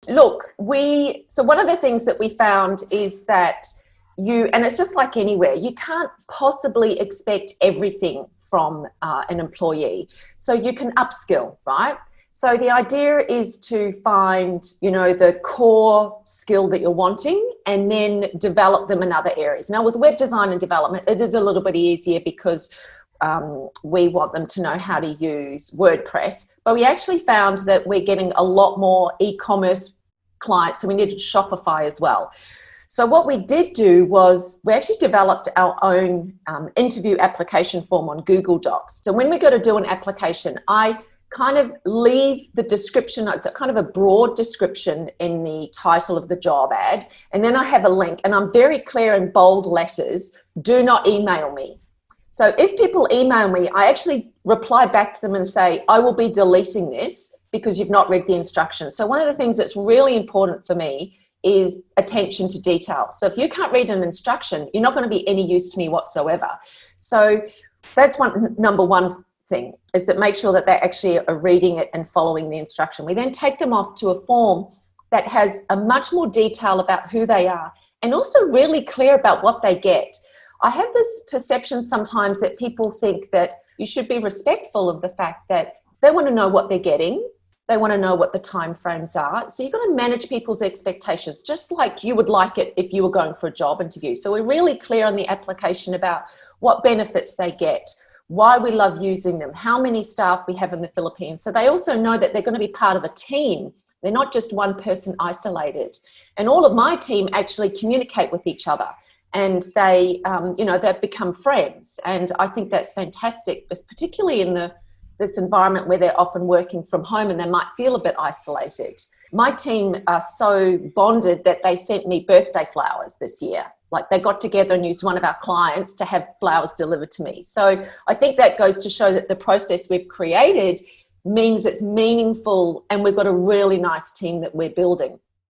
Look, so one of the things that we found is that and it's just like anywhere, you can't possibly expect everything from an employee. So you can upskill, right? So the idea is to find, the core skill that you're wanting and then develop them in other areas. Now with web design and development, it is a little bit easier because we want them to know how to use WordPress, but we actually found that we're getting a lot more e-commerce clients, so we needed Shopify as well. So what we did do was we actually developed our own interview application form on Google Docs. So when we go to do an application, I kind of leave the description, it's kind of a broad description in the title of the job ad, and then I have a link, and I'm very clear in bold letters, do not email me. So if people email me, I actually reply back to them and say, I will be deleting this because you've not read the instructions. So one of the things that's really important for me is attention to detail. So if you can't read an instruction, you're not going to be any use to me whatsoever. So that's number one thing, is that make sure that they actually are reading it and following the instruction. We then take them off to a form that has a much more detail about who they are and also really clear about what they get. I have this perception sometimes that people think that you should be respectful of the fact that they want to know what they're getting. They want to know what the time frames are. So you've got to manage people's expectations, just like you would like it if you were going for a job interview. So we're really clear on the application about what benefits they get, why we love using them, how many staff we have in the Philippines. So they also know that they're going to be part of a team. They're not just one person isolated. And all of my team actually communicate with each other. And they, they've become friends. And I think that's fantastic, particularly in this environment where they're often working from home and they might feel a bit isolated. My team are so bonded that they sent me birthday flowers this year. Like they got together and used one of our clients to have flowers delivered to me. So I think that goes to show that the process we've created means it's meaningful and we've got a really nice team that we're building.